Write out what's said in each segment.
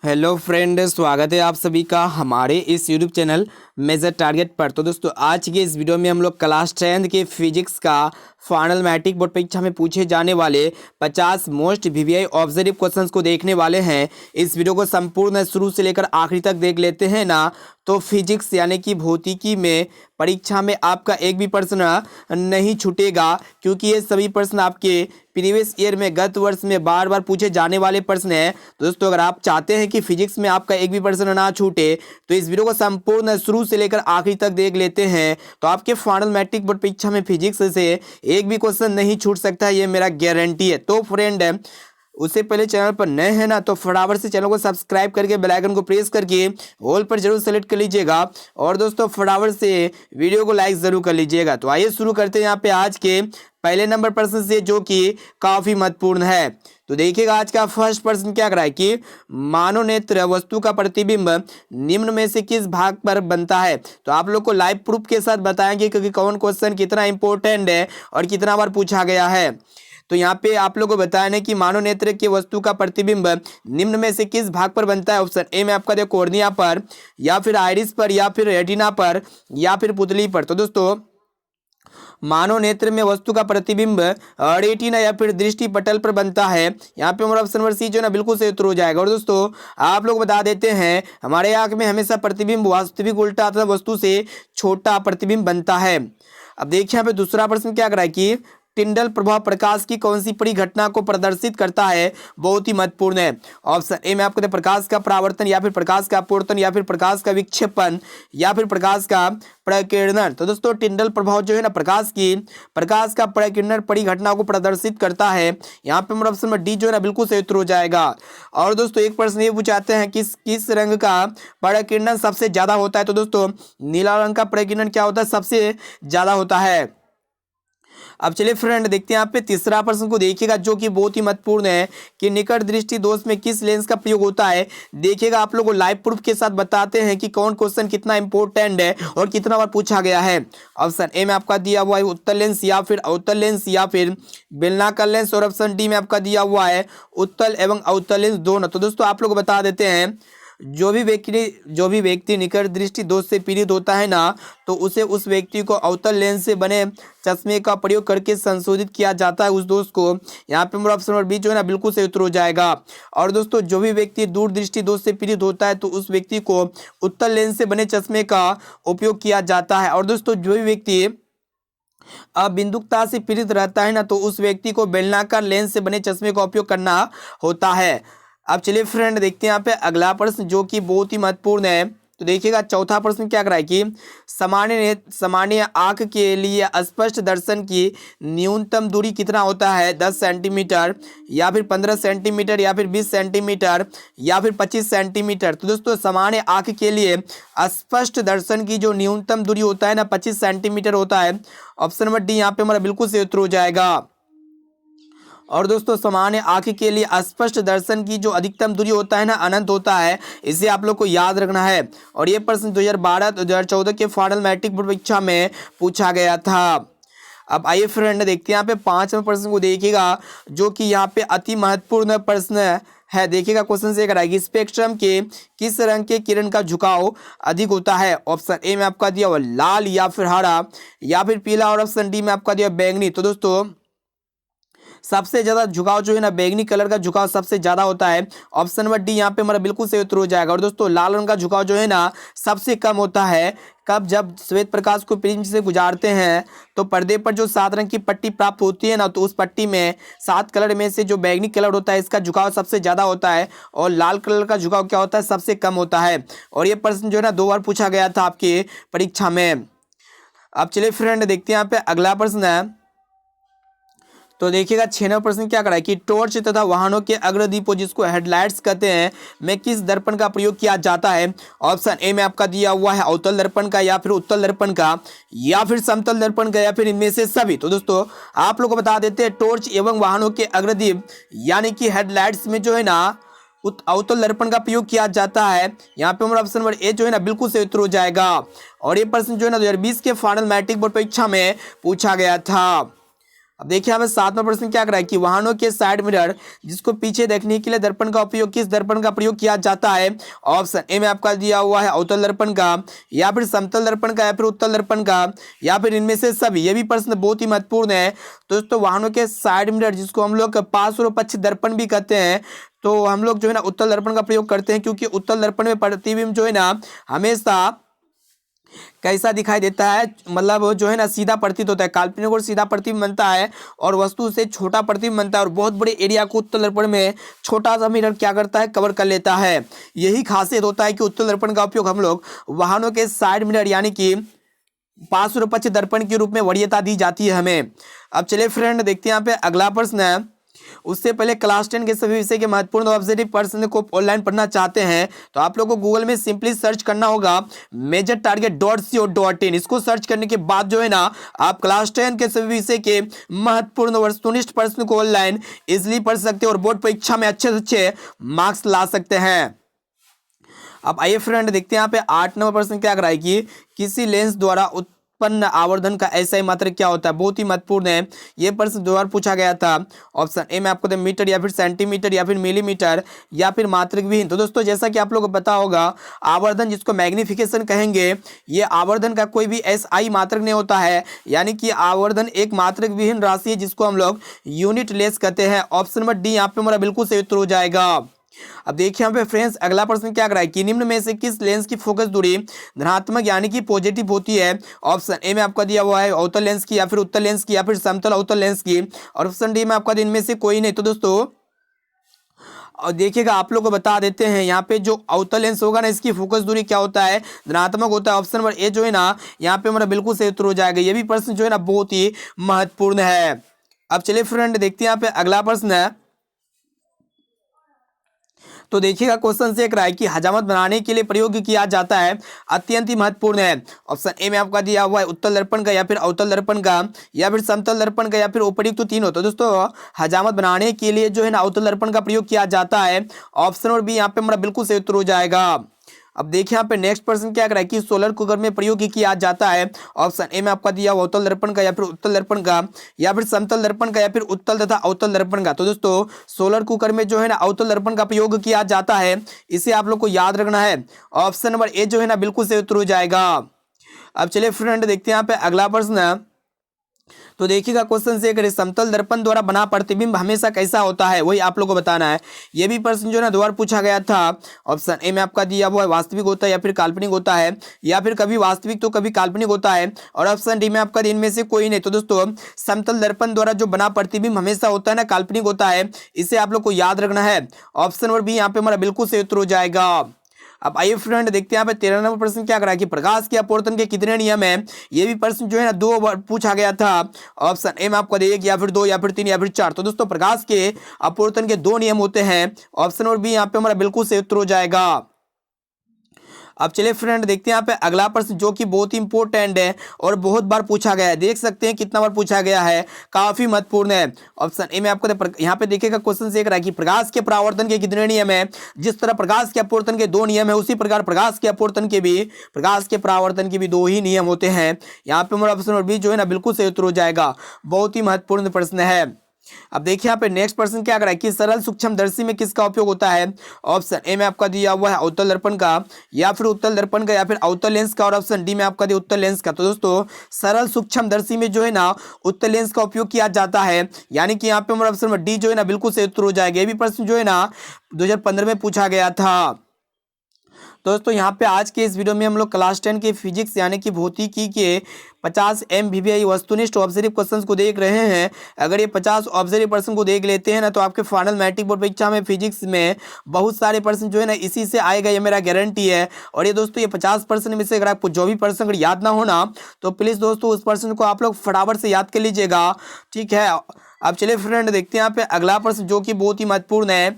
Hello friend, स्वागत है आप सभी का हमारे इस यूट्यूब चैनल मेजर टारगेट पर। तो दोस्तों, आज के इस वीडियो में हम लोग क्लास 10 के फिजिक्स का फाइनल मैट्रिक बोर्ड परीक्षा में पूछे जाने वाले 50 मोस्ट वीवीआई ऑब्जर्व क्वेश्चंस को देखने वाले हैं। इस वीडियो को संपूर्ण शुरू से लेकर आखिरी तक देख लेते हैं ना, तो फिजिक्स यानी कि भौतिकी में परीक्षा में आपका एक भी प्रश्न नहीं छूटेगा, क्योंकि ये सभी प्रश्न आपके प्रीवियस ईयर में गत वर्ष में बार बार पूछे जाने वाले प्रश्न हैं। दोस्तों, अगर आप चाहते हैं कि फिजिक्स में आपका एक भी प्रश्न ना छूटे, तो इस वीडियो को संपूर्ण शुरू से लेकर आखिरी तक देख लेते हैं। तो आपके फाइनल मैट्रिक बोर्ड परीक्षा में फिजिक्स से एक भी क्वेश्चन नहीं छूट सकता, ये मेरा गारंटी है। तो फ्रेंड, उससे पहले चैनल पर नए हैं ना, तो फटाफट से चैनल को सब्सक्राइब करके बेल आइकन को प्रेस करके ऑल पर जरूर सेलेक्ट कर लीजिएगा। और दोस्तों, फटाफट से वीडियो को लाइक जरूर कर लीजिएगा। तो आइए शुरू करते हैं यहाँ पे आज के पहले नंबर प्रश्न से, जो कि काफी महत्वपूर्ण है। तो देखिएगा, आज का फर्स्ट प्रश्न क्या कर रहा है कि मानव नेत्र वस्तु का प्रतिबिंब निम्न में से किस भाग पर बनता है। तो आप लोग को लाइव प्रूफ के साथ बताएंगे, क्योंकि कौन क्वेश्चन कितना इंपॉर्टेंट है और कितना बार पूछा गया है। तो यहाँ पे आप लोगों को बताना है कि मानव नेत्र की वस्तु का प्रतिबिंब निम्न में से किस भाग पर बनता है। ऑप्शन ए में आपका देखो कॉर्निया पर, या फिर आइरिस पर, या फिर रेटिना पर, या फिर पुतली पर। तो दोस्तों, मानव नेत्र में वस्तु का प्रतिबिंब रेटिना या फिर दृष्टि पटल पर बनता है। यहाँ पे हमारा ऑप्शन नंबर सी जो है ना, बिल्कुल सही उत्तर हो जाएगा। और दोस्तों, आप लोग बता देते हैं, हमारे आंख में हमेशा प्रतिबिंब वास्तविक उल्टा अथवा वस्तु से छोटा प्रतिबिंब बनता है। अब देखिए यहाँ पे दूसरा प्रश्न क्या कर रहा है कि टिंडल प्रभाव प्रकाश की कौन सी परिघटना को प्रदर्शित करता है। बहुत ही महत्वपूर्ण है। ऑप्शन ए में आपको प्रकाश का परावर्तन, या फिर प्रकाश का अपवर्तन, या फिर प्रकाश का विक्षेपण, या फिर प्रकाश का प्रकीर्णन। तो दोस्तों, टिंडल प्रभाव जो है ना, प्रकाश का प्रकीर्णन परिघटना को प्रदर्शित करता है। यहाँ पे हमारा ऑप्शन नंबर डी जो है ना, बिल्कुल सही उत्तर हो जाएगा। और दोस्तों, एक प्रश्न ये पूछाते हैं किस रंग का प्रकीर्णन सबसे ज्यादा होता है। तो दोस्तों, नीला रंग का प्रकीर्णन क्या होता है, सबसे ज्यादा होता है। अब चलिए फ्रेंड, देखते हैं यहाँ पे तीसरा प्रश्न को देखिएगा, जो कि बहुत ही महत्वपूर्ण है कि निकट दृष्टि दोष में किस लेंस का प्रयोग होता है। देखिएगा, आप लोगों को लाइव प्रूफ के साथ बताते हैं कि कौन क्वेश्चन कितना इंपॉर्टेंट है और कितना बार पूछा गया है। ऑप्शन ए में आपका दिया हुआ है उत्तल लेंस, या फिर अवतल लेंस, या फिर बेलनाकार लेंस। और ऑप्शन डी में आपका दिया हुआ है उत्तल एवं अवतल लेंस दोनों। तो दोस्तों, आप लोग बता देते हैं, जो भी व्यक्ति निकट दृष्टि दोष से पीड़ित होता है ना, तो उसे उस व्यक्ति को अवतल लेंस से बने चश्मे का प्रयोग करके संशोधित किया जाता है उस दोष को। यहाँ पे मेरा ऑप्शन नंबर बी जो है ना, बिल्कुल सही उत्तर हो जाएगा। और दोस्तों, जो भी व्यक्ति दूर दृष्टि दोष से पीड़ित होता है, तो उस व्यक्ति को उत्तल लेंस से बने चश्मे का उपयोग किया जाता है। और दोस्तों, जो भी व्यक्ति बिंदुकता से पीड़ित रहता है ना, तो उस व्यक्ति को बेलनाकार लेंस से बने चश्मे का उपयोग करना होता है। अब चलिए फ्रेंड, देखते हैं यहाँ पे अगला प्रश्न, जो कि बहुत ही महत्वपूर्ण है। तो देखिएगा, चौथा प्रश्न क्या कराए कि सामान्य आंख के लिए स्पष्ट दर्शन की न्यूनतम दूरी कितना होता है। 10 सेंटीमीटर, या फिर 15 सेंटीमीटर, या फिर 20 सेंटीमीटर, या फिर 25 सेंटीमीटर। तो दोस्तों, सामान्य आंख के लिए स्पष्ट दर्शन की जो न्यूनतम दूरी होता है ना, 25 सेंटीमीटर होता है। ऑप्शन नंबर डी यहाँ पे हमारा बिल्कुल सही उत्तर हो जाएगा। और दोस्तों, सामान्य आंख के लिए स्पष्ट दर्शन की जो अधिकतम दूरी होता है ना, अनंत होता है। इसे आप लोग को याद रखना है। और ये प्रश्न 2012-2014 के फाइनल मैट्रिक बोर्ड परीक्षा में पूछा गया था। अब आइए फ्रेंड, देखते हैं यहाँ पे पांचवें प्रश्न को देखिएगा, जो कि यहाँ पे अति महत्वपूर्ण प्रश्न है। देखिएगा, क्वेश्चन से कराएगी स्पेक्ट्रम के किस रंग के किरण का झुकाव अधिक होता है। ऑप्शन ए में आपका दिया हुआ लाल, या फिर हरा, या फिर पीला। और ऑप्शन डी में आपका दिया बैंगनी। तो दोस्तों, सबसे ज्यादा झुकाव जो है ना, बैंगनी कलर का झुकाव सबसे ज्यादा होता है। ऑप्शन नंबर डी यहाँ पे हमारा बिल्कुल सही उत्तर हो जाएगा। और दोस्तों, लाल रंग का झुकाव जो है ना, सबसे कम होता है। कब? जब श्वेत प्रकाश को प्रिज्म से गुजारते हैं, तो पर्दे पर जो 7 रंग की पट्टी प्राप्त होती है ना, तो उस पट्टी में 7 कलर में से जो बैंगनी कलर होता है, इसका झुकाव सबसे ज्यादा होता है। और लाल कलर का झुकाव क्या होता है, सबसे कम होता है। और ये प्रश्न जो है ना, 2 बार पूछा गया था आपके परीक्षा में। अब चलिए फ्रेंड, देखते हैं यहाँ पे अगला प्रश्न है। तो देखिएगा, 6वां प्रश्न क्या करा है कि टॉर्च तथा वाहनों के अग्रदीपों, जिसको हेडलाइट्स कहते हैं, में किस दर्पण का प्रयोग किया जाता है। ऑप्शन ए में आपका दिया हुआ है अवतल दर्पण का, या फिर उत्तल दर्पण का, या फिर समतल दर्पण का, या फिर इनमें से सभी। तो दोस्तों, आप लोग को बता देते हैं, टॉर्च एवं वाहनों के अग्रदीप यानी कि हेडलाइट्स में जो है ना, अवतल दर्पण का प्रयोग किया जाता है। यहाँ पे हमारा ऑप्शन नंबर ए जो है ना, बिल्कुल सही उत्तर हो जाएगा। और ये प्रश्न जो है ना, 2020 के फाइनल मैट्रिक बोर्ड परीक्षा में पूछा गया था। अब देखिए हमें 7वां प्रश्न क्या करा है कि वाहनों के साइड मिरर जिसको पीछे देखने के लिए दर्पण का उपयोग किस दर्पण का प्रयोग किया जाता है। ऑप्शन ए में आपका दिया हुआ है अवतल दर्पण का, या फिर समतल दर्पण का, या फिर उत्तल दर्पण का, या फिर इनमें से सभी। ये भी प्रश्न बहुत ही महत्वपूर्ण है। तो दोस्तों वाहनों के साइड मिरर जिसको हम लोग पार्श्व पक्ष दर्पण भी कहते हैं, तो हम लोग जो है ना उत्तल दर्पण का प्रयोग करते हैं, क्योंकि उत्तल दर्पण में प्रतिबिंब जो है ना हमेशा कैसा दिखाई देता है, मतलब जो है ना सीधा प्रतीत होता है। काल्पनिक और सीधा प्रतिबिंब बनता है और वस्तु से छोटा प्रतिबिंब बनता है, और बहुत बड़े एरिया को उत्तल दर्पण में छोटा सा मिरर क्या करता है, कवर कर लेता है। यही खासियत होता है कि उत्तल दर्पण का उपयोग हम लोग वाहनों के साइड मिरर यानी कि पार्श्व पक्ष दर्पण के रूप में वरीयता दी जाती है हमें। अब चलिए फ्रेंड देखते हैं यहाँ पे अगला प्रश्न है। उससे पहले क्लास 10 के सभी विषय के महत्वपूर्ण ऑब्जेक्टिव प्रश्न को ऑनलाइन पढ़ना चाहते हैं तो आप लोगों को गूगल में सिंपली सर्च करना होगा majortarget.co.in। इसको सर्च करने के बाद जो है ना आप क्लास 10 के सभी विषय के महत्वपूर्ण वस्तुनिष्ठ प्रश्न को ऑनलाइन इजिली पढ़ सकते हैं और बोर्ड परीक्षा में अच्छे से अच्छे मार्क्स ला सकते हैं। अब आइए फ्रेंड देखते हैं यहाँ पे 8 नंबर प्रश्न क्या कराए कि किसी लेंस द्वारा उत्पन्न आवर्धन का एसआई मात्रक क्या होता है। बहुत ही महत्वपूर्ण है, ये प्रश्न 2 बार पूछा गया था। ऑप्शन ए में आपको दे मीटर, या फिर सेंटीमीटर, या फिर मिलीमीटर, या फिर मात्रक विहीन। तो दोस्तों जैसा कि आप लोगों को पता होगा आवर्धन जिसको मैग्निफिकेशन कहेंगे, ये आवर्धन का कोई भी एसआई मात्रक नहीं होता है, यानी कि आवर्धन एक मात्रक विहीन राशि है जिसको हम लोग यूनिट लेस कहते हैं। ऑप्शन नंबर डी यहाँ पे हमारा बिल्कुल सही उत्तर हो जाएगा। अब देखिए यहाँ पे फ्रेंड्स अगला प्रश्न क्या कराए कि निम्न में से किस लेंस की फोकस दूरी धनात्मक यानी कि पॉजिटिव होती है। ऑप्शन ए में आपका दिया हुआ है अवतल लेंस की, या फिर उत्तल लेंस की, या फिर समतल अवतल लेंस की, और ऑप्शन डी में आपका इनमें से कोई नहीं। तो दोस्तों और देखिएगा आप लोग को बता देते हैं यहाँ पे जो अवतल लेंस होगा ना इसकी फोकस दूरी क्या होता है, धनात्मक होता है। ऑप्शन नंबर ए जो है ना यहाँ पे हमारा बिल्कुल सही उत्तर हो जाएगा। ये भी प्रश्न जो है ना बहुत ही महत्वपूर्ण है। अब चलिए फ्रेंड देखते हैं यहाँ पे अगला प्रश्न है। तो देखिएगा क्वेश्चन से एक रहा है कि हजामत बनाने के लिए प्रयोग किया जाता है, अत्यंत ही महत्वपूर्ण है। ऑप्शन ए में आपका दिया हुआ है उत्तल दर्पण का, या फिर अवतल दर्पण का, या फिर समतल दर्पण का, या फिर उपयुक्त तो तीनों। तो दोस्तों हजामत बनाने के लिए जो है ना अवतल दर्पण का प्रयोग किया जाता है। ऑप्शन नंबर बी यहाँ पे हमारा बिल्कुल सही उत्तर हो जाएगा। अब देखिए यहाँ पे नेक्स्ट प्रश्न क्या कर रहा है कि सोलर कुकर में प्रयोग किया जाता है। ऑप्शन ए में आपका दिया हुआ अवतल दर्पण का, या फिर उत्तल दर्पण का, या फिर समतल दर्पण का, या फिर उत्तल तथा अवतल दर्पण का। तो दोस्तों सोलर कुकर में जो है ना अवतल दर्पण का प्रयोग किया जाता है, इसे आप लोग को याद रखना है। ऑप्शन नंबर ए जो है ना बिल्कुल सही उत्तर हो जाएगा। अब चलिए फ्रेंड देखते हैं यहाँ पे अगला प्रश्न। तो देखिएगा क्वेश्चन से अगर समतल दर्पण द्वारा बना प्रतिबिंब हमेशा कैसा होता है, वही आप लोग को बताना है। ये भी प्रश्न जो है ना 2 बार पूछा गया था। ऑप्शन ए में आपका दिया हुआ है वास्तविक होता है, या फिर काल्पनिक होता है, या फिर कभी वास्तविक तो कभी काल्पनिक होता है, और ऑप्शन डी में आपका इनमें से कोई नहीं। तो दोस्तों समतल दर्पण द्वारा जो बना प्रतिबिंब हमेशा होता है ना काल्पनिक होता है, इसे आप लोग को याद रखना है। ऑप्शन नंबर बी यहाँ पे हमारा बिल्कुल सही उत्तर हो जाएगा। अब आइए फ्रेंड देखते हैं यहाँ पे 13 नंबर प्रश्न क्या करा कि प्रकाश के अपवर्तन के कितने नियम है। ये भी प्रश्न जो है ना 2 बार पूछा गया था। ऑप्शन ए में आपको 1, या फिर 2, या फिर 3, या फिर 4। तो दोस्तों प्रकाश के अपवर्तन के 2 नियम होते हैं। ऑप्शन नंबर बी यहाँ पे हमारा बिल्कुल सही उत्तर हो जाएगा। अब चलिए फ्रेंड देखते हैं यहाँ पे अगला प्रश्न जो कि बहुत ही इंपॉर्टेंट है और बहुत बार पूछा गया है। देख सकते हैं कितना बार पूछा गया है, काफी महत्वपूर्ण है। ऑप्शन ए में आपको यहाँ पे देखिएगा क्वेश्चन से एक रहा है कि प्रकाश के परावर्तन के कितने नियम है। जिस तरह प्रकाश के अपवर्तन के 2 नियम है, उसी प्रकार प्रकाश के अपवर्तन के भी प्रकाश के परावर्तन के भी 2 ही नियम होते हैं। यहाँ पे हमारा ऑप्शन नंबर बी जो है ना बिल्कुल सही उत्तर हो जाएगा। बहुत ही महत्वपूर्ण प्रश्न है। अब देखिए यहाँ पे नेक्स्ट प्रश्न क्या कर रहा है कि सरल सूक्ष्मदर्शी में किसका उपयोग होता है। ऑप्शन ए में आपका दिया हुआ है अवतल दर्पण का, या फिर उत्तल दर्पण का, या फिर अवतल लेंस का, और ऑप्शन डी में आपका दिया उत्तल लेंस का। तो दोस्तों सरल सूक्ष्मदर्शी में जो है ना उत्तल लेंस का उपयोग किया जाता है, यानी कि यहाँ पे हमारा ऑप्शन नंबर डी जो है ना बिल्कुल सही उत्तर हो जाएगा। ये भी प्रश्न जो है ना 2015 में पूछा गया था। दोस्तों यहाँ पे आज के इस वीडियो में हम लोग क्लास 10 के फिजिक्स यानी कि भौतिकी के 50 MVVI वस्तुनिष्ठ ऑब्जेक्टिव क्वेश्चंस को देख रहे हैं। अगर ये 50 ऑब्जेक्टिव प्रश्न को देख लेते हैं ना तो आपके फाइनल मैट्रिक बोर्ड परीक्षा में फिजिक्स में बहुत सारे प्रश्न जो है ना इसी से आएगा, ये मेरा गारंटी है। और ये दोस्तों ये 50% में से अगर आपको जो भी प्रश्न अगर याद ना होना तो प्लीज़ दोस्तों उस प्रश्न को आप लोग फटाफट से याद कर लीजिएगा, ठीक है। अब चलिए फ्रेंड देखते हैं यहाँ पे अगला प्रश्न जो कि बहुत ही महत्वपूर्ण है।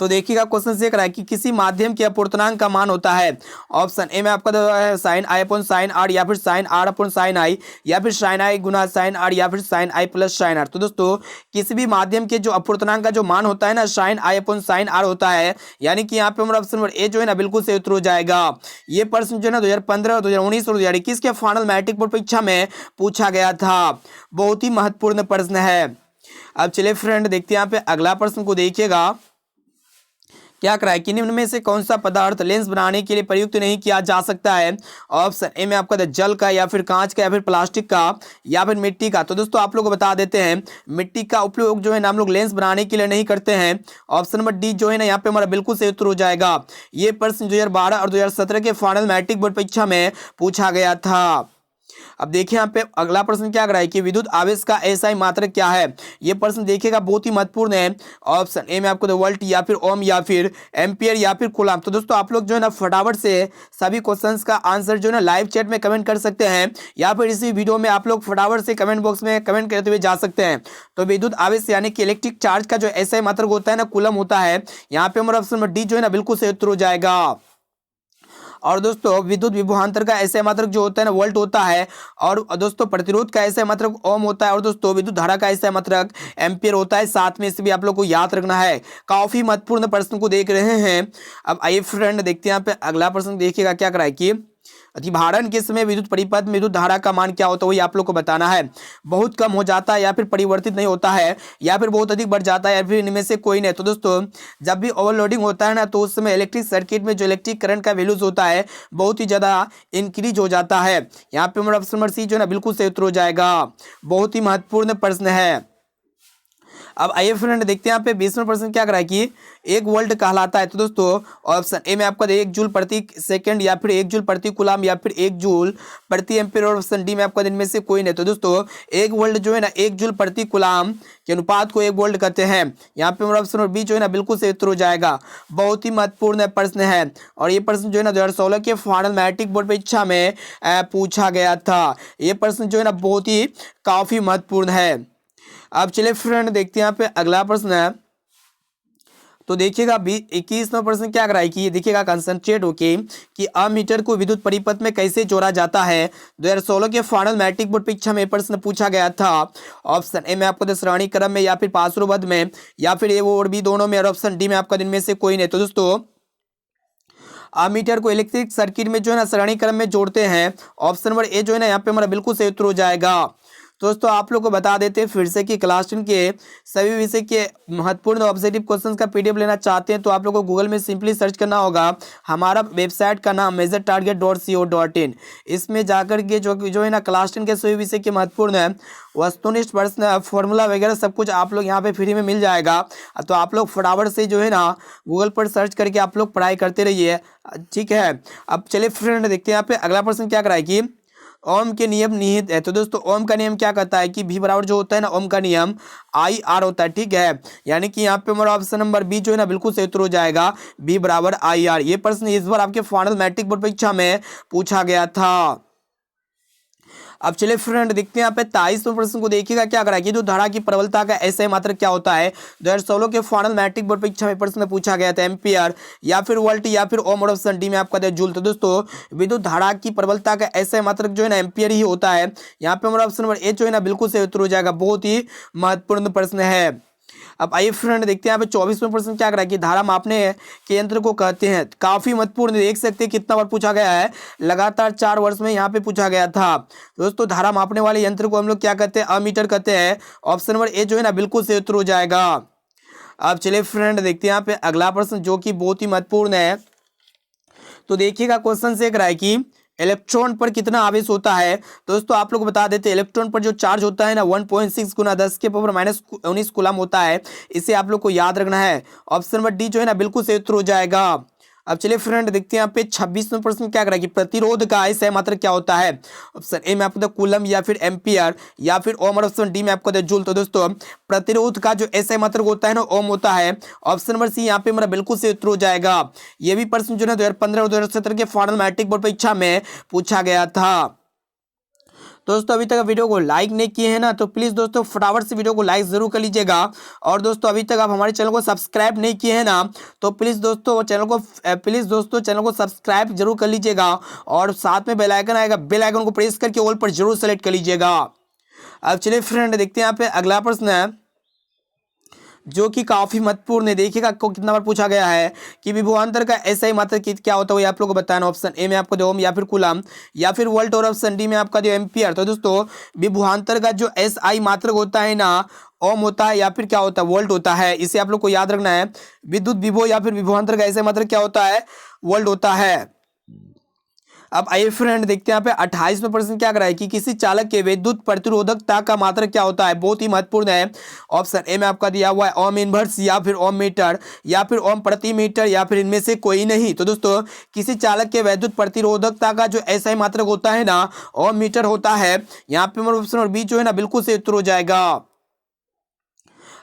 तो देखिएगा क्वेश्चन से कह रहा है कि किसी माध्यम के अपूर्णांक का मान होता है। ऑप्शन ए में आपका sine i upon sine r, या फिर sine r upon sine i, या फिर साइन आई गुना साइन आर, या फिर sine i plus sine r. तो दोस्तों किसी भी माध्यम के जो अपूर्णांक का जो मान होता है ना, sine i upon sine r होता है। यानी कि यहाँ पे हमारा ऑप्शन नंबर ए जो है ना बिल्कुल सही उत्तर हो जाएगा। ये प्रश्न जो है ना 2015, 2019 और 2021 के फाइनल मैट्रिक बोर्ड परीक्षा में पूछा गया था। बहुत ही महत्वपूर्ण प्रश्न है। अब चलिए फ्रेंड देखते हैं यहाँ पे अगला प्रश्न को देखिएगा क्या करा है कि निम्न में से कौन सा पदार्थ लेंस बनाने के लिए प्रयुक्त नहीं किया जा सकता है। ऑप्शन ए में आपका जल का, या फिर कांच का, या फिर प्लास्टिक का, या फिर मिट्टी का। तो दोस्तों आप लोग को बता देते हैं मिट्टी का उपयोग जो है ना हम लोग लेंस बनाने के लिए नहीं करते हैं। ऑप्शन नंबर डी जो है ना यहाँ पे हमारा बिल्कुल सही उत्तर हो जाएगा। ये प्रश्न 2012 और 2017 के फाइनल मैट्रिक बोर्ड परीक्षा में पूछा गया था। अब देखिए यहाँ पे अगला प्रश्न क्या कर रहा है कि विद्युत आवेश का एसआई मात्रक क्या है। ये प्रश्न देखिएगा बहुत ही महत्वपूर्ण है। ऑप्शन ए में आपको वोल्ट, या फिर ओम, या फिर एम्पियर, या फिर कूलम। तो दोस्तों आप लोग जो है ना फटाफट से सभी क्वेश्चंस का आंसर जो है ना लाइव चैट में कमेंट कर सकते हैं, या फिर इसी वीडियो में आप लोग फटाफट से कमेंट बॉक्स में कमेंट करते हुए जा सकते हैं। तो विद्युत आवेश यानी कि इलेक्ट्रिक चार्ज का जो एसआई मात्रक होता है ना कूलम होता है। यहाँ पे हमारा ऑप्शन नंबर डी जो है ना बिल्कुल सही उत्तर हो जाएगा। और दोस्तों विद्युत विभवांतर का एसआई मात्रक जो होता है ना वोल्ट होता है। और दोस्तों प्रतिरोध का एसआई मात्रक ओम होता है। और दोस्तों विद्युत धारा का एसआई मात्रक एम्पियर होता है। साथ में इसे भी आप लोग को याद रखना है। काफी महत्वपूर्ण प्रश्न को देख रहे हैं। अब आइए फ्रेंड देखते हैं यहाँ पे अगला प्रश्न देखिएगा क्या कराए कि अधिभारण के समय विद्युत परिपथ में विद्युत धारा का मान क्या होता है, वही आप लोग को बताना है। बहुत कम हो जाता है, या फिर परिवर्तित नहीं होता है, या फिर बहुत अधिक बढ़ जाता है, या फिर इनमें से कोई नहीं। तो दोस्तों जब भी ओवरलोडिंग होता है ना, तो उस समय इलेक्ट्रिक सर्किट में जो इलेक्ट्रिक करंट का वैल्यूज होता है बहुत ही ज्यादा इंक्रीज हो जाता है। यहाँ पे हमारा ऑप्शन नंबर सी जो है ना बिल्कुल सही उत्तर हो जाएगा। बहुत ही महत्वपूर्ण प्रश्न है। अब आइए फ्रेंड देखते हैं यहाँ पे 20वां प्रश्न क्या करा है कि 1 वोल्ट कहलाता है। तो दोस्तों ऑप्शन ए में आपका 1 जूल प्रति सेकंड, या फिर 1 जूल प्रति कूलम, या फिर 1 जूल प्रति एम्पीयर, और ऑप्शन डी में आपका इनमें से कोई नहीं। तो दोस्तों 1 वोल्ट जो है ना 1 जूल प्रति कूलम के अनुपात को 1 वोल्ट कहते हैं। यहाँ पे हमारा ऑप्शन बी जो है ना बिल्कुल सही उत्तर हो जाएगा। बहुत ही महत्वपूर्ण प्रश्न है। और ये प्रश्न जो है ना 2016 के फाइनल मैट्रिक बोर्ड परीक्षा में पूछा गया था। ये प्रश्न जो है ना बहुत ही काफी महत्वपूर्ण है। अब चलिए फ्रेंड देखते हैं यहाँ पे अगला प्रश्न है। तो देखिएगा 21वां प्रश्न क्या कराई कि ये देखिएगा कंसंट्रेट होके कि अमीटर को विद्युत परिपथ में कैसे जोड़ा जाता है। 2016 के फाइनल मैट्रिक बोर्ड परीक्षा में प्रश्न पूछा गया था। ऑप्शन ए में आपको श्रेणी क्रम में, या फिर पार्श्वबद्ध में, या फिर ए और बी दोनों में, और ऑप्शन डी में आपका इनमें से कोई नहीं। तो दोस्तों अमीटर को इलेक्ट्रिक सर्किट में जो है ना श्रेणी क्रम में जोड़ते हैं। ऑप्शन नंबर ए जो है ना यहाँ पे हमारा बिल्कुल सही उत्तर हो जाएगा। दोस्तों आप लोग को बता देते हैं फिर से कि क्लास 10 के सभी विषय के महत्वपूर्ण ऑब्जेक्टिव क्वेश्चंस का पीडीएफ लेना चाहते हैं तो आप लोग को गूगल में सिंपली सर्च करना होगा। हमारा वेबसाइट का नाम measuretarget.co.in। इसमें जाकर के जो है ना क्लास 10 के सभी विषय के महत्वपूर्ण है वस्तुनिष्ठ प्रश्न, फॉर्मूला वगैरह सब कुछ आप लोग यहाँ पे फ्री में मिल जाएगा। तो आप लोग फटाफट से जो है ना गूगल पर सर्च करके आप लोग पढ़ाई करते रहिए, ठीक है। अब चलिए फ्रेंड देखते हैं यहाँ पे अगला प्रश्न क्या कराए कि ओम के नियम निहित है। तो दोस्तों ओम का नियम क्या कहता है कि V बराबर जो होता है ना ओम का नियम IR होता है, ठीक है। यानी कि यहाँ पे हमारा ऑप्शन नंबर बी जो है ना बिल्कुल सही उत्तर हो जाएगा। V बराबर IR। ये प्रश्न इस बार आपके फाइनल मैट्रिक बोर्ड परीक्षा में पूछा गया था। अब चलिए फ्रेंड देखते हैं यहाँ पे 23वें प्रश्न को देखिएगा क्या करा कि जो धारा की प्रबलता का एसआई मात्रक क्या होता है। 2016 के फाइनल मैट्रिक बोर्ड परीक्षा में प्रश्न पूछा गया था। एम्पियर, या फिर वोल्ट, या फिर ओम, और ऑप्शन डी में आपका था जूल। तो दोस्तों विद्युत धारा की प्रबलता का एसआई मात्रक जो है ना एम्पियर ही होता है। यहाँ पे हमारा ऑप्शन नंबर ए जो है ना बिल्कुल सही उत्तर हो जाएगा। बहुत ही महत्वपूर्ण प्रश्न है। अब आइए फ्रेंड देखते हैं यहाँ पे 24वां प्रश्न क्या करा कि धारा मापने के यंत्र को कहते हैं। काफी महत्वपूर्ण, देख सकते हैं कितना बार पूछा गया है, लगातार 4 वर्ष में यहाँ पे पूछा गया था। दोस्तों धारा मापने वाले यंत्र को हम लोग क्या कहते हैं, अमीटर कहते हैं। ऑप्शन नंबर ए जो है ना बिल्कुल सही उत्तर हो जाएगा। अब चलिए फ्रेंड देखते हैं यहाँ पे अगला प्रश्न जो कि बहुत ही महत्वपूर्ण है। तो देखिएगा क्वेश्चन से करा है कि इलेक्ट्रॉन पर कितना आवेश होता है। दोस्तों आप लोग को बता देते हैं इलेक्ट्रॉन पर जो चार्ज होता है ना 1.6 गुना 10 के पावर -19 कूलम होता है। इसे आप लोग को याद रखना है। ऑप्शन नंबर डी जो है ना बिल्कुल सही उत्तर हो जाएगा। अब चलिए फ्रेंड देखते हैं यहाँ पे 26वां प्रश्न क्या करेगा कि प्रतिरोध का एसआई मात्रक क्या होता है। ऑप्शन ए में आपको कूलम, या फिर एम्पियर, या फिर ओम, और ऑप्शन डी में आपको जूल। तो दोस्तों प्रतिरोध का जो एसआई मात्रक होता है ना ओम होता है। ऑप्शन नंबर सी यहाँ पे मेरा बिल्कुल से उत्तर हो जाएगा। ये भी प्रश्न जो है 2015 और 2017 के फाइनल मैट्रिक बोर्ड परीक्षा में पूछा गया था। तो दोस्तों अभी तक वीडियो को लाइक नहीं किए हैं ना, तो प्लीज़ दोस्तों फटाफट से वीडियो को लाइक ज़रूर कर लीजिएगा। और दोस्तों अभी तक आप हमारे चैनल को सब्सक्राइब नहीं किए हैं ना, तो प्लीज़ दोस्तों चैनल को सब्सक्राइब जरूर कर लीजिएगा। और साथ में बेल आइकन आएगा, बेल आइकन को प्रेस करके ऑल पर जरूर सेलेक्ट कर लीजिएगा। अब चलिए फ्रेंड देखते हैं यहाँ पे अगला प्रश्न है जो कि काफी महत्वपूर्ण है। देखिएगा आपको कितना बार पूछा गया है कि विभवांतर का एसआई मात्रक क्या होता है, वो आप लोगों को बताना। ऑप्शन ए में आपको दो ओम या फिर कूलम या फिर वोल्ट, और ऑप्शन डी में आपका जो एम्पियर। तो दोस्तों विभवांतर का जो एसआई मात्रक होता है ना, ओम होता है या फिर क्या होता है, वोल्ट होता है। इसे आप लोग को याद रखना है। विद्युत विभव या फिर विभवांतर का एसआई मात्रक क्या होता है, वोल्ट होता है। अब आइए फ्रेंड देखते हैं यहाँ पे 28वां प्रश्न क्या कर रहा है कि किसी चालक के विद्युत प्रतिरोधकता का मात्रक क्या होता है। बहुत ही महत्वपूर्ण है। ऑप्शन ए में आपका दिया हुआ है ओम इनवर्स या फिर ओम मीटर या फिर ओम प्रति मीटर या फिर इनमें से कोई नहीं। तो दोस्तों किसी चालक के विद्युत प्रतिरोधकता का जो ऐसा ही मात्रक होता है ना, ओम मीटर होता है। यहाँ पे ऑप्शन और बी जो है ना बिल्कुल से उत्तर हो जाएगा।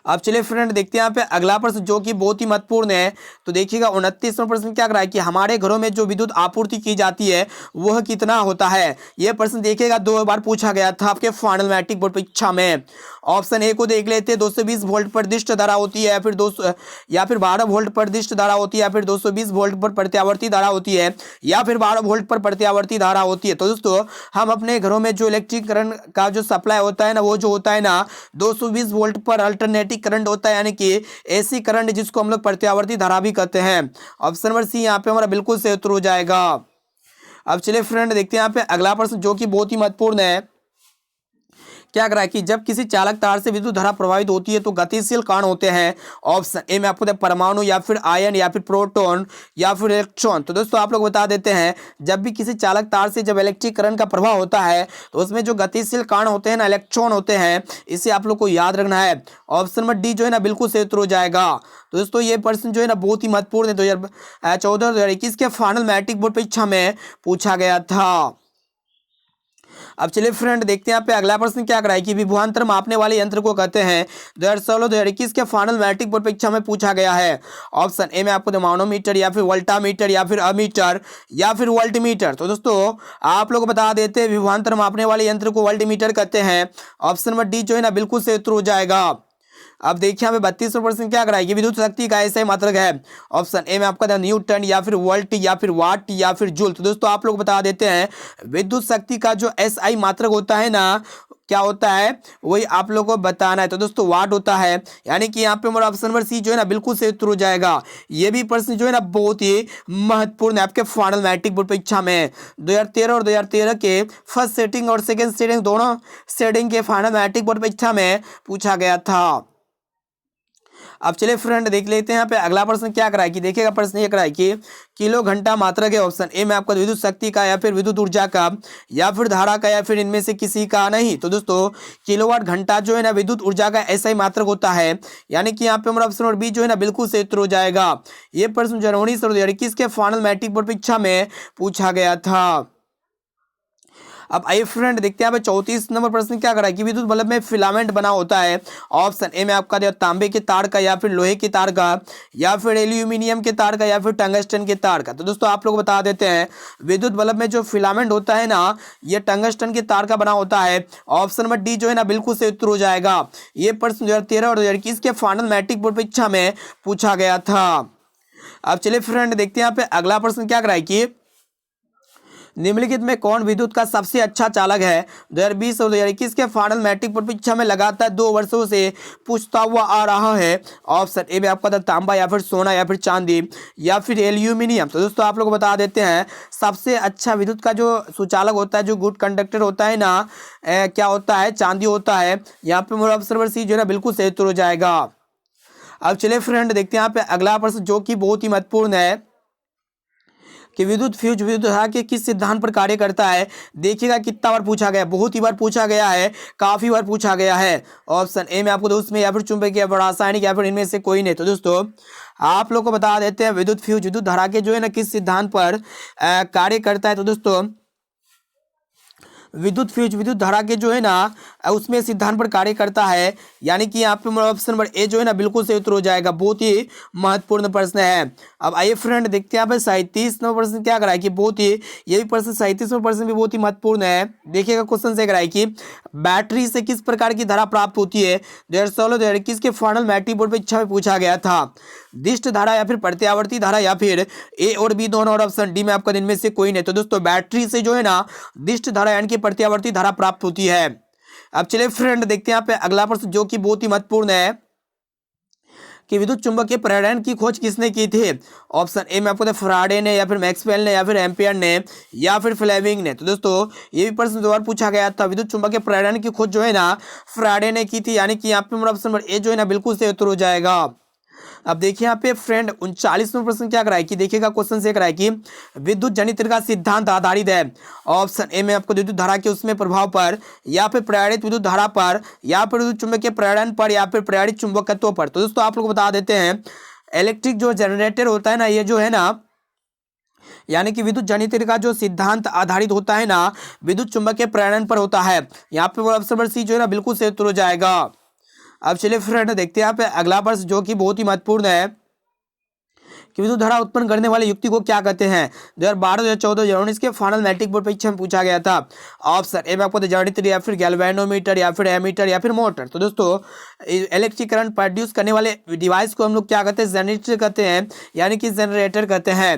अब चलिए फ्रेंड देखते हैं यहाँ पे अगला प्रश्न जो कि बहुत ही महत्वपूर्ण है। तो देखिएगा 29वां प्रश्न क्या कर रहा है कि हमारे घरों में जो विद्युत आपूर्ति की जाती है वह कितना होता है। यह प्रश्न देखिएगा 2 बार पूछा गया था आपके फाइनल मैट्रिक बोर्ड परीक्षा में। ऑप्शन ए को देख लेते हैं, 220 वोल्ट पर दिष्ट धारा होती है या फिर 12 वोल्ट पर दिष्ट धारा होती है या फिर 220 वोल्ट पर प्रत्यावर्ती धारा होती है या फिर 12 वोल्ट पर प्रत्यावर्ती धारा होती है। तो दोस्तों हम अपने घरों में जो इलेक्ट्रिक करंट का जो सप्लाई होता है ना, वो जो होता है ना 220 वोल्ट पर अल्टरनेटिंग करंट होता है, यानी कि एसी करंट जिसको हम लोग प्रत्यावर्ती धारा भी कहते हैं। ऑप्शन नंबर सी यहाँ पे हमारा बिल्कुल से उत्तर हो जाएगा। अब चलिए फ्रेंड देखते हैं यहाँ पे अगला प्रश्न जो कि बहुत ही महत्वपूर्ण है। क्या कर रहा है कि जब किसी चालक तार से विद्युत धारा प्रवाहित होती है तो गतिशील कण होते हैं। ऑप्शन ए में आपको परमाणु या फिर आयन या फिर प्रोटॉन या फिर इलेक्ट्रॉन। तो दोस्तों आप लोग बता देते हैं, जब भी किसी चालक तार से जब इलेक्ट्रिक करंट का प्रवाह होता है तो उसमें जो गतिशील कण होते हैं ना, इलेक्ट्रॉन होते हैं। इसे आप लोग को याद रखना है। ऑप्शन नंबर डी जो है ना बिल्कुल से उत्तर हो जाएगा। तो दोस्तों ये प्रश्न जो है ना बहुत ही महत्वपूर्ण है। 2014-2021 के फाइनल मैट्रिक बोर्ड परीक्षा में पूछा गया था। अब चलिए फ्रेंड देखते हैं यहाँ पे अगला प्रश्न क्या कराए कि विभवांतर मापने वाले यंत्र को कहते हैं। 2016-2021 के फाइनल मैट्रिक बोर्ड परीक्षा में पूछा गया है। ऑप्शन ए में आपको मानोमीटर या फिर वोल्टामीटर या फिर अमीटर या फिर वोल्टमीटर। तो दोस्तों आप लोग बता देते हैं विभवांतर मापने वाले यंत्र को वोल्टमीटर कहते हैं। ऑप्शन नंबर डी जो है ना बिल्कुल से उत्तर हो जाएगा। अब देखिए यहाँ पे 32वां प्रश्न क्या कराएगी विद्युत शक्ति का ऐसा ही मात्रक है। ऑप्शन ए में आपका न्यूटन या फिर वोल्ट या फिर वाट या फिर जूल। तो दोस्तों आप लोग बता देते हैं विद्युत शक्ति का जो एसआई मात्रक होता है ना, क्या होता है वही आप लोग को बताना है। तो दोस्तों वाट होता है, यानी कि यहाँ पे हमारा ऑप्शन नंबर सी जो है ना बिल्कुल से उत्तर हो जाएगा। ये भी प्रश्न जो है ना बहुत ही महत्वपूर्ण है आपके फाइनल मैट्रिक बोर्ड परीक्षा में। 2013 और 2013 के फर्स्ट सेटिंग और सेकेंड सेटिंग दोनों सेटिंग के फाइनल मैट्रिक बोर्ड परीक्षा में पूछा गया था। अब चलिए फ्रेंड देख लेते हैं यहाँ पे अगला प्रश्न क्या कराए कि देखिएगा प्रश्न ये कराए कि किलो घंटा मात्रक है। ऑप्शन ए में आपका विद्युत शक्ति का या फिर विद्युत ऊर्जा का या फिर धारा का या फिर इनमें से किसी का नहीं। तो दोस्तों किलोवाट घंटा जो है ना विद्युत ऊर्जा का ऐसा ही मात्रक होता है, यानी कि यहाँ पे हमारा ऑप्शन और बी जो है ना बिल्कुल से उत्तर हो जाएगा। ये प्रश्न जनवरी 2021 के फाइनल मैट्रिक बोर्ड परीक्षा में पूछा गया था। अब आइए फ्रेंड देखते हैं यहाँ पे 34 नंबर प्रश्न क्या करा है कि विद्युत बल्ब में फिलामेंट बना होता है। ऑप्शन ए में आपका तांबे के तार का या फिर लोहे के तार का या फिर एल्यूमिनियम के तार का या फिर टंगस्टन के तार का। तो दोस्तों आप लोग बता देते हैं विद्युत बल्ब में जो फिलामेंट होता है ना, ये टंगस्टन के तार का बना होता है। ऑप्शन नंबर डी जो है ना बिल्कुल से उत्तर हो जाएगा। ये प्रश्न 2013 और 2021 के फाइनल मैट्रिक बोर्ड परीक्षा में पूछा गया था। अब चलिए फ्रेंड देखते हैं यहाँ पे अगला प्रश्न क्या कराए कि निम्नलिखित में कौन विद्युत का सबसे अच्छा चालक है। 2020 और 2021 के फाइनल मैट्रिक बोर्ड परीक्षा में लगातार 2 वर्षों से पूछता हुआ आ रहा है। ऑप्शन ए में आपका था तांबा या फिर सोना या फिर चांदी या फिर एल्यूमिनियम। तो दोस्तों आप लोग बता देते हैं सबसे अच्छा विद्युत का जो सुचालक होता है, जो गुड कंडक्टर होता है ना, क्या होता है, चांदी होता है। यहाँ पे मेरा ऑप्शन नंबर सी जो है ना बिल्कुल सही उत्तर हो जाएगा। अब चलिए फ्रेंड देखते हैं यहाँ पे अगला प्रश्न जो कि बहुत ही महत्वपूर्ण है कि विद्युत फ्यूज विद्युत धारा के किस सिद्धांत पर कार्य करता है। देखिएगा कितना बार पूछा गया, बहुत ही बार पूछा गया है, काफी बार पूछा गया है। ऑप्शन ए में आपको तो उसमें या फिर चुंबकीय या फिर रासायनिक या फिर इनमें से कोई नहीं। तो दोस्तों आप लोग को बता देते हैं विद्युत फ्यूज विद्युत धारा के जो है ना किस सिद्धांत पर कार्य करता है। तो दोस्तों विद्युत फ्यूज विद्युत धारा के जो है ना उसमें सिद्धांत पर कार्य करता है। यानी कि यहाँ पे ऑप्शन नंबर ए जो है ना बिल्कुल सही उत्तर हो जाएगा। बहुत ही महत्वपूर्ण प्रश्न है। अब आइए फ्रेंड देखते हैं यहाँ पे 37वां प्रश्न क्या कराए कि बहुत ही ये भी प्रश्न 37वां प्रश्न भी बहुत ही महत्वपूर्ण है। देखिएगा क्वेश्चन से कराए कि बैटरी से किस प्रकार की धारा प्राप्त होती है। 2016-2021 के फाइनल मैट्रिक बोर्ड परीक्षा में पूछा गया था। दिष्ट धारा या फिर प्रत्यावर्ती धारा या फिर ए और बी दोनों और ऑप्शन डी में आपका इनमें से कोई नहीं। तो दोस्तों बैटरी से जो है ना दिष्ट धारा यानी कि प्रत्यावर्ती धारा प्राप्त होती है। अब चलिए फ्रेंड देखते हैं यहाँ पे अगला प्रश्न जो कि बहुत ही महत्वपूर्ण है कि विद्युत चुंबकीय प्रेरण की खोज किसने की थी। ऑप्शन ए में आपको फैराडे ने या फिर मैक्सवेल ने या फिर एम्पियर ने या फिर फ्लेमिंग ने। तो दोस्तों ये भी प्रश्न 2 बार पूछा गया था। विद्युत चुंबकीय प्रेरण की खोज जो है ना फैराडे ने की थी। यानी कि यहाँ पे ऑप्शन नंबर ए जो है ना बिल्कुल सही उत्तर हो जाएगा। अब देखिए यहाँ पे फ्रेंड 39वां प्रश्न क्या कराए कि देखिएगा क्वेश्चन से कराए कि विद्युत जनित्र का सिद्धांत आधारित है। ऑप्शन ए में आपको विद्युत धारा के उसमें प्रभाव पर या फिर प्रेरित विद्युत धारा पर या फिर विद्युत चुंबकीय प्रेरण पर या फिर प्रेरित चुंबकत्व पर। तो दोस्तों आप लोग बता देते हैं इलेक्ट्रिक जो जनरेटर होता है ना ये जो है ना यानी कि विद्युत जनित्र का जो सिद्धांत आधारित होता है ना विद्युत चुंबकीय प्रेरण पर होता है। यहाँ पे ऑप्शन नंबर सी जो है ना बिल्कुल सही उत्तर हो जाएगा। अब चलिए फ्रेंड देखते हैं यहाँ पे अगला प्रश्न जो कि बहुत ही महत्वपूर्ण है कि विद्युत धारा उत्पन्न करने वाले युक्ति को क्या कहते हैं। 2012, 2014, 2019 के फाइनल मैट्रिक बोर्ड परीक्षा में पूछा गया था। ऑप्शन ए में आपको जनरेटर या फिर गैल्वेनोमीटर या फिर एमीटर या फिर मोटर। तो दोस्तों इलेक्ट्रिक करंट प्रोड्यूस करने वाले डिवाइस को हम लोग क्या कहते हैं जनरेटर कहते हैं यानी कि जनरेटर कहते हैं।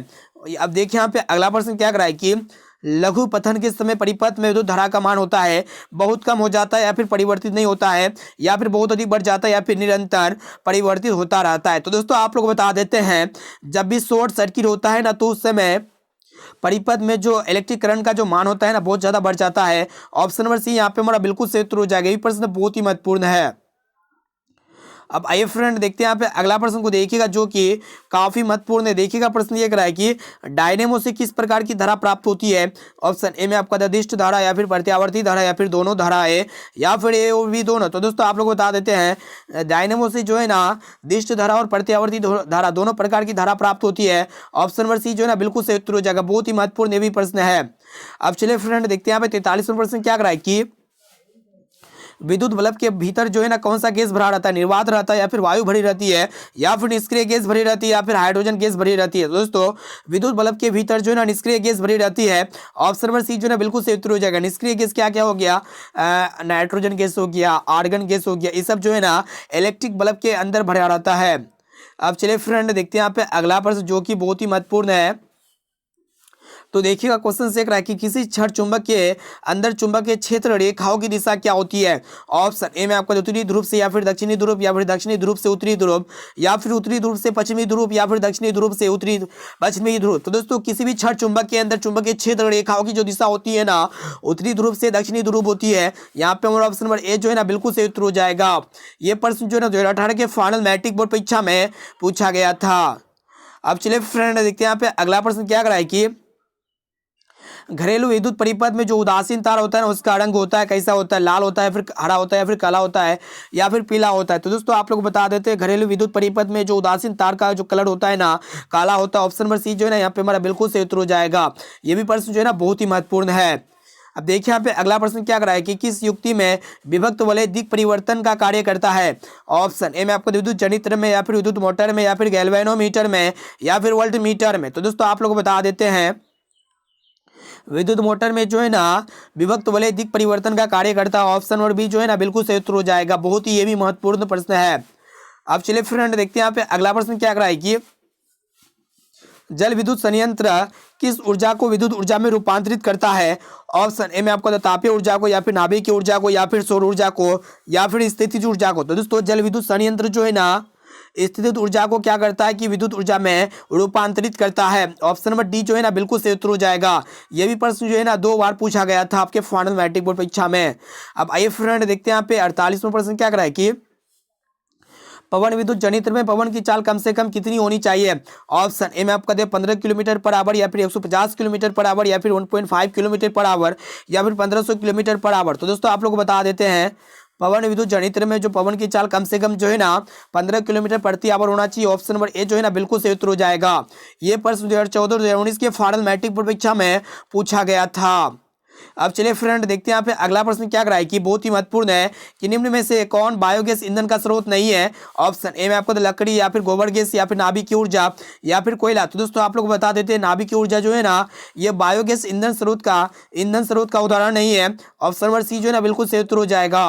अब देखिए यहाँ पे अगला प्रश्न क्या कराए कि लघु पतन के समय परिपथ में विद्युत धारा का मान होता है बहुत कम हो जाता है या फिर परिवर्तित नहीं होता है या फिर बहुत अधिक बढ़ जाता है या फिर निरंतर परिवर्तित होता रहता है। तो दोस्तों आप लोग बता देते हैं जब भी शॉर्ट सर्किट होता है ना तो उस समय परिपथ में जो इलेक्ट्रिक करंट का जो मान होता है ना बहुत ज्यादा बढ़ जाता है। ऑप्शन नंबर सी यहाँ पे हमारा बिल्कुल सही उत्तर हो जाएगा। ये प्रश्न बहुत ही महत्वपूर्ण है। अब आइए फ्रेंड देखते हैं यहाँ पे अगला प्रश्न को देखिएगा जो कि काफी महत्वपूर्ण है। देखिएगा प्रश्न ये कराए कि डायनेमो से किस प्रकार की धारा प्राप्त होती है। ऑप्शन ए में आपका दिष्ट धारा या फिर प्रत्यावर्ती धारा या फिर दोनों धाराएं या फिर ए और बी दोनों। तो दोस्तों आप लोग बता देते हैं डायनेमो से जो है ना दिष्ट धारा और प्रत्यावर्ती धारा दोनों प्रकार की धारा प्राप्त होती है। ऑप्शन नंबर सी जो है ना बिल्कुल सही उत्तर हो जाएगा। बहुत ही महत्वपूर्ण ये भी प्रश्न है। अब चलिए फ्रेंड देखते हैं यहाँ पे 43वां प्रश्न क्या कराए कि विद्युत बल्ब के भीतर जो है ना कौन सा गैस भरा रहता है। निर्वात रहता है या फिर वायु भरी रहती है या फिर निष्क्रिय गैस भरी रहती है या फिर हाइड्रोजन गैस भरी रहती है। तो दोस्तों विद्युत बल्ब के भीतर जो है ना निष्क्रिय गैस भरी रहती है। ऑप्शन नंबर सी जो है ना बिल्कुल सही उत्तर हो जाएगा। निष्क्रिय गैस क्या क्या हो गया नाइट्रोजन गैस हो गया आर्गन गैस हो गया ये सब जो है ना इलेक्ट्रिक बल्ब के अंदर भरा रहता है। अब चलिए फ्रेंड देखते हैं यहाँ पे अगला प्रश्न जो कि बहुत ही महत्वपूर्ण है। तो देखिएगा क्वेश्चन से रहा है कि किसी क्षण चुंबक के अंदर चुंबकीय क्षेत्र रेखाओं की दिशा क्या होती है। ऑप्शन ए में आपका उत्तरी ध्रुव से या फिर दक्षिणी ध्रुव या फिर दक्षिणी ध्रुव से उत्तरी ध्रुव या फिर उत्तरी ध्रुव से पश्चिमी ध्रुव या फिर दक्षिणी ध्रुव से उत्तरी पश्चिमी ध्रुव। तो दोस्तों किसी भी क्षण चुंबक के अंदर चुंबकीय क्षेत्र रेखाओं की जो दिशा होती है ना उत्तरी ध्रुव से दक्षिणी ध्रुव होती है। यहाँ पे हमारा ऑप्शन नंबर ए जो है ना बिल्कुल सही उत्तर हो जाएगा। ये प्रश्न जो है ना 2018 के फाइनल मैट्रिक बोर्ड परीक्षा में पूछा गया था। अब चलिए फ्रेंड देखते हैं यहाँ पे अगला प्रश्न क्या कराए कि घरेलू विद्युत परिपथ में जो उदासीन तार होता है ना उसका रंग होता है कैसा होता है। लाल होता है फिर हरा होता है या फिर काला होता है या फिर पीला होता है। तो दोस्तों आप लोग बता देते हैं घरेलू विद्युत परिपथ में जो उदासीन तार का जो कलर होता है ना काला होता है। ऑप्शन नंबर सी जो है ना यहाँ पे हमारा बिल्कुल सही उत्तर हो जाएगा। ये भी प्रश्न जो है ना बहुत ही महत्वपूर्ण है। अब देखिए यहाँ पे अगला प्रश्न क्या कराए कि किस युक्ति में विभक्त वलय दिक परिवर्तन का कार्य करता है। ऑप्शन ए में आपको विद्युत जनित्र में या फिर विद्युत मोटर में या फिर गैल्वेनोमीटर में या फिर वोल्ट मीटर में। तो दोस्तों आप लोग बता देते हैं विद्युत मोटर में जो है ना विभक्त वलय दिक परिवर्तन का कार्य करता है। ऑप्शन नंबर बी जो है ना बिल्कुल सही उत्तर हो जाएगा। बहुत ही ये भी महत्वपूर्ण प्रश्न है। अब चलिए फ्रेंड देखते हैं यहाँ पे अगला प्रश्न क्या कराए कि जल विद्युत संयंत्र किस ऊर्जा को विद्युत ऊर्जा में रूपांतरित करता है। ऑप्शन ए में आपको तापीय ऊर्जा को या फिर नाभिकीय ऊर्जा को या फिर सौर ऊर्जा को या फिर स्थितिज ऊर्जा को। तो दोस्तों जल विद्युत संयंत्र जो है ना स्थितिज ऊर्जा को क्या करता है कि विद्युत ऊर्जा में रूपांतरित करता है। ऑप्शन नंबर डी जो है ना बिल्कुल सही उत्तर हो जाएगा। यह भी प्रश्न जो है ना 2 बार पूछा गया था आपके फाइनल मैट्रिक बोर्ड परीक्षा में। अब आइए फ्रेंड देखते हैं यहाँ पे 48वां प्रश्न क्या कराए कि पवन विद्युत जनित्र में पवन की चाल कम से कम कितनी होनी चाहिए। ऑप्शन ए में आपका दे 15 किलोमीटर पर आवर या फिर 150 किलोमीटर पर आवर या फिर 1.5 किलोमीटर पर आवर या फिर 1500 किलोमीटर पर आवर। तो दोस्तों आप लोग बता देते हैं पवन विद्युत जनित्र में जो पवन की चाल कम से कम जो है ना 15 किलोमीटर प्रति आवर होना चाहिए। ऑप्शन नंबर ए जो है ना बिल्कुल सही उत्तर हो जाएगा। ये प्रश्न 2014-2019 के फाइनल मैट्रिक बोर्ड परीक्षा में पूछा गया था। अब चलिए फ्रेंड देखते हैं यहाँ पे अगला प्रश्न क्या कराए कि बहुत ही महत्वपूर्ण है कि निम्न में से कौन बायोगैस ईंधन का स्रोत नहीं है। ऑप्शन ए में आपको तो लकड़ी या फिर गोबर गैस या फिर नाभिक की ऊर्जा या फिर कोयला। तो दोस्तों आप लोग को बता देते हैं नाभिक की ऊर्जा जो है ना ये बायोगैस ईंधन स्रोत का उदाहरण नहीं है। ऑप्शन नंबर सी जो है ना बिल्कुल सही उत्तर हो जाएगा।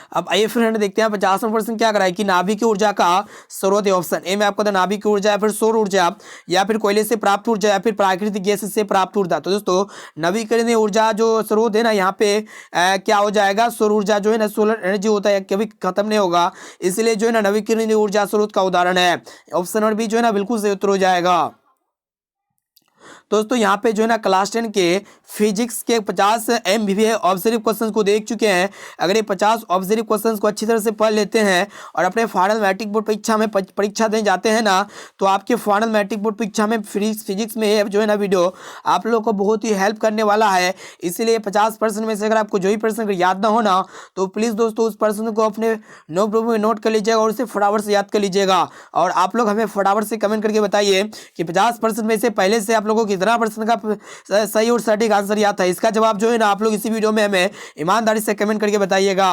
अब आइए फ्रेंड देखते हैं 50% क्या कराए कि नाभिक की ऊर्जा का स्रोत है। ऑप्शन ए में आपको तो नाभिक की ऊर्जा या फिर सौर ऊर्जा या फिर कोयले से प्राप्त ऊर्जा या फिर प्राकृतिक गैस से प्राप्त ऊर्जा। तो दोस्तों नवीकरणीय ऊर्जा जो स्रोत है ना यहाँ पे क्या हो जाएगा, सौर ऊर्जा जो है ना सोलर एनर्जी होता है कभी खत्म नहीं होगा, इसलिए जो है ना नवीकरणीय ऊर्जा स्रोत का उदाहरण है। ऑप्शन नंबर बी जो है ना बिल्कुल सही उत्तर हो जाएगा। दोस्तों यहाँ पे जो है ना क्लास 10 के फिजिक्स के 50 MVV ऑब्जर्व क्वेश्चंस को देख चुके हैं। अगर ये 50 ऑब्जर्व क्वेश्चंस को अच्छी तरह से पढ़ लेते हैं और अपने फाइनल मैट्रिक बोर्ड परीक्षा में परीक्षा देने जाते हैं ना तो आपके फाइनल मैट्रिक बोर्ड परीक्षा में फिजिक्स में जो है ना वीडियो आप लोग को बहुत ही हेल्प करने वाला है। इसीलिए 50% में से अगर आपको जो ही प्रश्न याद ना हो ना तो प्लीज़ दोस्तों उस प्रश्न को अपने नोटबुक में नोट कर लीजिएगा और उसे फटाफट से याद कर लीजिएगा। और आप लोग हमें फटाफट से कमेंट करके बताइए कि 50% में से पहले से आप लोगों को कितना प्रश्न का सही और सटीक आंसर याद था। इसका जवाब जो है ना आप लोग इसी वीडियो में हमें ईमानदारी से कमेंट करके बताइएगा।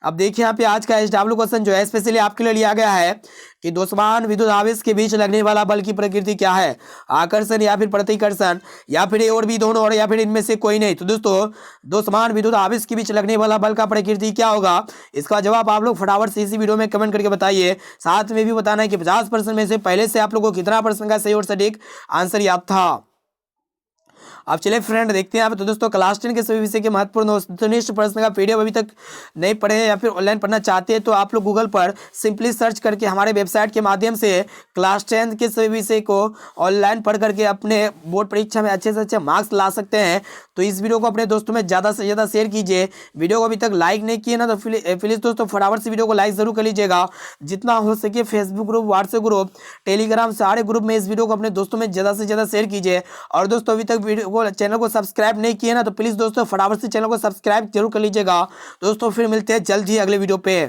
अब देखिए यहाँ पे आज का SW क्वेश्चन जो है स्पेशली आपके लिए लिया गया है कि दो समान विद्युत आवेश के बीच लगने वाला बल की प्रकृति क्या है, आकर्षण या फिर प्रतिकर्षण या फिर ए और बी दोनों और या फिर इनमें से कोई नहीं। तो दोस्तों दो समान विद्युत आवेश के बीच लगने वाला बल का प्रकृति क्या होगा, इसका जवाब आप लोग फटाफट से इसी वीडियो में कमेंट करके बताइए। साथ में भी बताना है कि 50% में से पहले से आप लोगों को कितना प्रश्न का सही और सटीक आंसर याद था। अब चलिए फ्रेंड देखते हैं तो दोस्तों क्लास 10 के सभी विषय के महत्वपूर्ण वस्तुनिष्ठ प्रश्न का पीडीएफ अभी तक नहीं पढ़े हैं या फिर ऑनलाइन पढ़ना चाहते हैं तो आप लोग गूगल पर सिंपली सर्च करके हमारे वेबसाइट के माध्यम से क्लास 10 के सभी विषय को ऑनलाइन पढ़ करके अपने बोर्ड परीक्षा में अच्छे से अच्छे मार्क्स ला सकते हैं। तो इस वीडियो को अपने दोस्तों में ज़्यादा से ज़्यादा शेयर कीजिए। वीडियो को अभी तक लाइक नहीं किए ना तो प्लीज़ दोस्तों फटाफट से वीडियो को लाइक ज़रूर कर लीजिएगा। जितना हो सके Facebook group, WhatsApp group, Telegram सारे ग्रुप में इस वीडियो को अपने दोस्तों में ज़्यादा से ज़्यादा शेयर कीजिए। और दोस्तों अभी तक वीडियो को चैनल को सब्सक्राइब नहीं किए ना तो प्लीज़ दोस्तों फटाफट से चैनल को सब्सक्राइब जरूर कर लीजिएगा। दोस्तों फिर मिलते हैं जल्द ही अगले वीडियो पे।